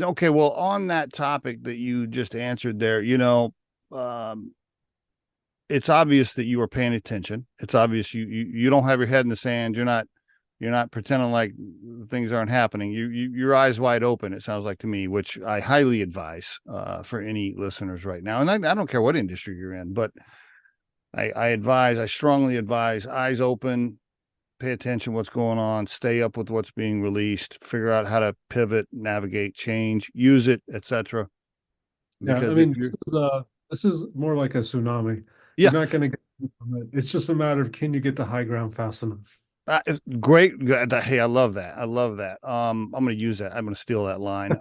Okay, well, on that topic that you just answered there, um, it's obvious that you are paying attention. It's obvious you don't have your head in the sand. You're not pretending like things aren't happening. Your eyes wide open. It sounds like to me, which I highly advise for any listeners right now. And I don't care what industry you're in, but I strongly advise eyes open, pay attention to what's going on, stay up with what's being released, figure out how to pivot, navigate, change, use it, etc. Yeah, I Because if mean, you're, this is more like a tsunami. You're yeah, not going to get from it. It's just a matter of can you get to high ground fast enough? great. Hey, I love that. I love that. I'm going to use that. I'm going to steal that line.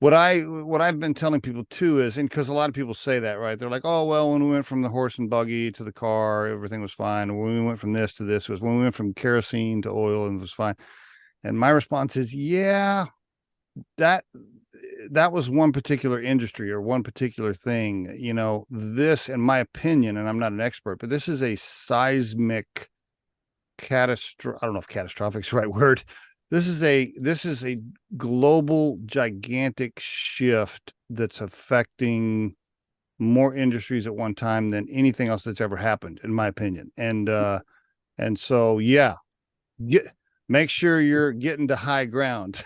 What I've been telling people too is, and because a lot of people say that, right? They're like, oh well, when we went from the horse and buggy to the car, everything was fine. And when we went from this to this, was when we went from kerosene to oil, and it was fine. And my response is, yeah, that that was one particular industry or one particular thing. This, in my opinion, and I'm not an expert, but this is a seismic catastrophic. I don't know if catastrophic is the right word. This is a global gigantic shift that's affecting more industries at one time than anything else that's ever happened, in my opinion. And so yeah, get make sure you're getting to high ground.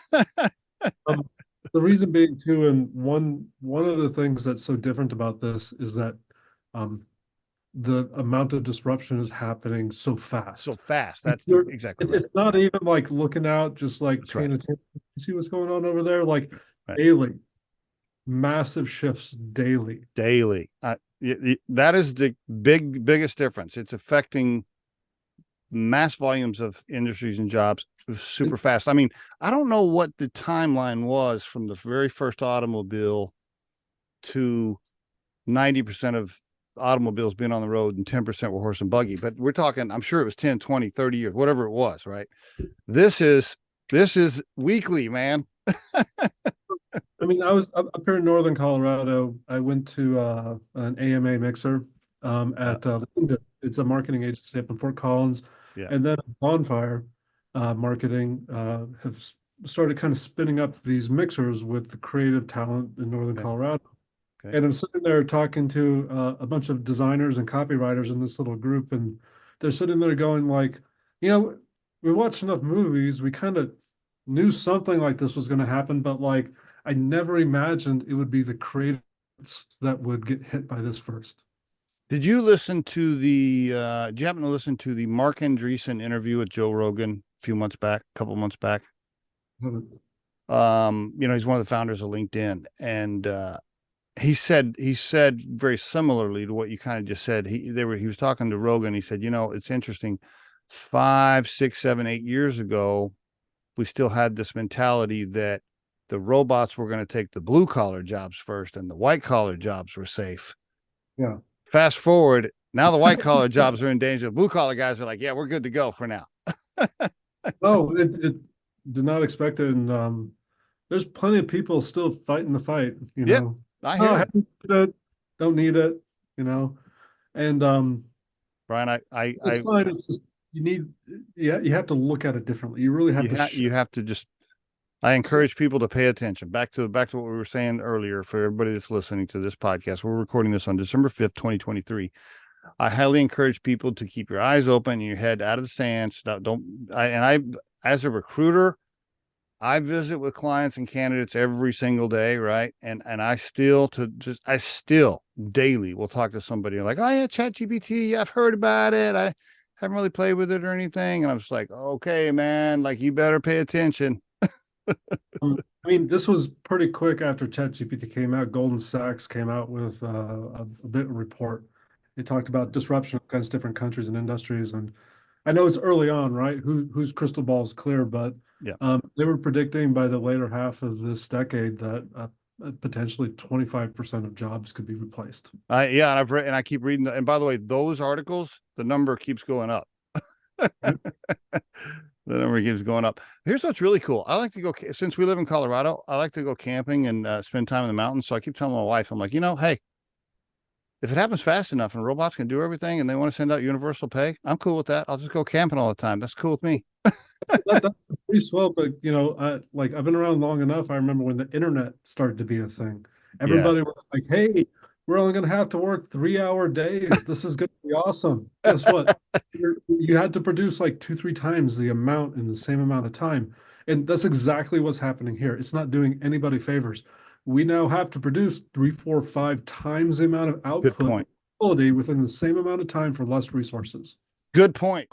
Um, the reason being too, and one of the things that's so different about this is that um, the amount of disruption is happening so So fast. fast. Like, That's exactly right. it's not even like looking out, just like That's right. paying attention. You see what's going on over there? Like Right. daily, massive shifts daily. Daily. That is the biggest difference. It's affecting mass volumes of industries and jobs super fast. I mean, I don't know what the timeline was from the very first automobile to 90% of automobiles being on the road and 10% were horse and buggy, but we're talking, I'm sure it was 10, 20, 30 years, whatever it was, right? This is this is weekly, man. I mean, I was up here in Northern Colorado. I went to an AMA mixer Yeah, at it's a marketing agency up in Fort Collins, yeah. and then Bonfire Marketing started kind of spinning up these mixers with the creative talent in Northern Okay, Colorado. okay. And I'm sitting there talking to a bunch of designers and copywriters in this little group, and they're sitting there going like, you know, we watched enough movies, we kind of knew something like this was going to happen, but like I never imagined it would be the creatives that would get hit by this first. Did you happen to listen to the Mark Andreessen interview with Joe Rogan a few months back, a couple months back? He's one of the founders of LinkedIn, and he said very similarly to what you kind of just said. He was talking to Rogan. He said, it's interesting. 5, 6, 7, 8 years ago, we still had this mentality that the robots were going to take the blue collar jobs first, and the white collar jobs were safe. Yeah. Fast forward, now the white collar jobs are in danger. The blue collar guys are like, yeah, we're good to go for now. Oh, it did not expect it. And there's plenty of people still fighting the fight, you Yep, know. I Oh, hear I you, haven't need it, don't need it, you know. And Brian. it's fine. It's just you need, yeah, you have to look at it differently. You really have to You shift. have to just. I encourage people to pay attention. Back to what we were saying earlier. For everybody that's listening to this podcast, we're recording this on December 5th, 2023. I highly encourage people to keep your eyes open and your head out of the sand. As a recruiter, I visit with clients and candidates every single day, right? And I still daily will talk to somebody like, oh yeah, ChatGPT, yeah, I've heard about it. I haven't really played with it or anything. And I'm just like, okay, man, like you better pay attention. I mean, this was pretty quick after ChatGPT came out. Goldman Sachs came out with a bit of report. It talked about disruption across different countries and industries, and I know it's early on, right? Whose crystal ball is clear, but Yeah. they were predicting by the later half of this decade that potentially 25% of jobs could be replaced. And I've read and I keep reading and by the way, those articles, the number keeps going up. Yep. The number keeps going up. Here's what's really cool. I like to go since we live in Colorado. I like to go camping and spend time in the mountains. So I keep telling my wife, I'm like, hey, If it happens fast enough and robots can do everything and they want to send out universal pay, I'm cool with that. I'll just go camping all the time. That's cool with me. That's pretty swell, but like I've been around long enough. I remember when the internet started to be a thing. Yeah, Everybody was like, "Hey, we're only going to have to work 3-hour days. This is going to be awesome." Guess what? You had to produce like 2, 3 times the amount in the same amount of time, and that's exactly what's happening here. It's not doing anybody favors. We now have to produce 3, 4, 5 times the amount of good output point. quality within the same amount of time for less resources. Good point.